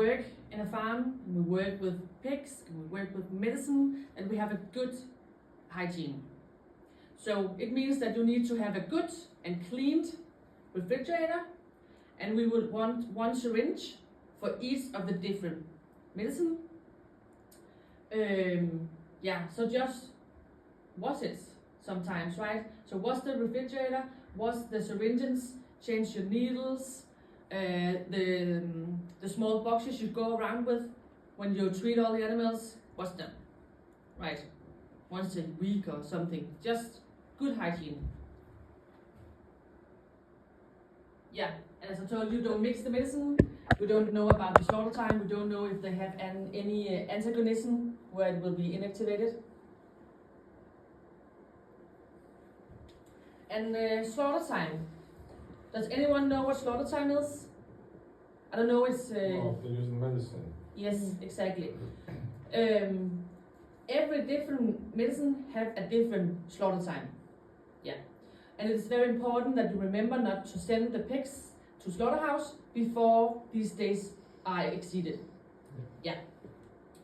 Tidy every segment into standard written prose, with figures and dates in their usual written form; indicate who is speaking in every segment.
Speaker 1: work in a farm, and we work with pigs, and we work with medicine, and we have a good hygiene. So it means that you need to have a good and cleaned refrigerator, and we will want one syringe for each of the different medicine. So just wash it sometimes, right? So wash the refrigerator, wash the syringes, change your needles, the small boxes you go around with when you treat all the animals, wash them, right? Once a week or something, just good hygiene. Yeah, and as I told you, don't mix the medicine. We don't know about the slaughter time. We don't know if they have any antagonism where it will be inactivated. And slaughter time. Does anyone know what slaughter time is? I don't know. It's
Speaker 2: They're using medicine.
Speaker 1: yes, exactly. Every different medicine have a different slaughter time. Yeah, and it's very important that you remember not to send the pigs to slaughterhouse before these days are exceeded. Yeah,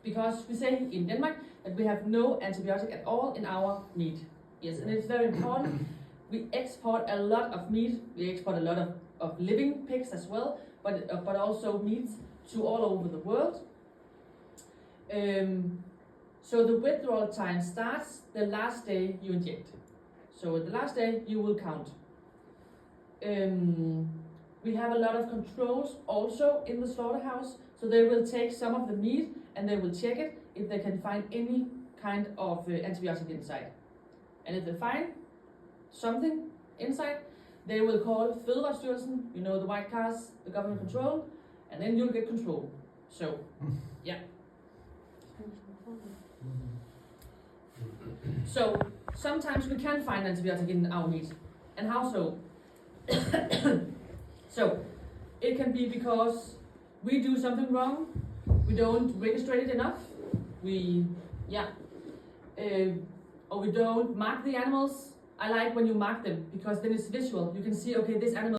Speaker 1: because we say in Denmark that we have no antibiotic at all in our meat. Yes, and it's very important. We export a lot of meat. We export a lot of living pigs as well, but also meats to all over the world. So the withdrawal time starts the last day you inject. So the last day you will count. We have a lot of controls also in the slaughterhouse. So they will take some of the meat and they will check it if they can find any kind of antibiotic inside. And if they find something inside, they will call Fødevarestyrelsen, you know, the white cars, the government control, and then you'll get control. So, yeah. So, sometimes we can find antibiotic in our meat. And how so? So, it can be because we do something wrong, we don't register it enough, or we don't mark the animals. I like when you mark them, because then it's visual. You can see, okay, this animal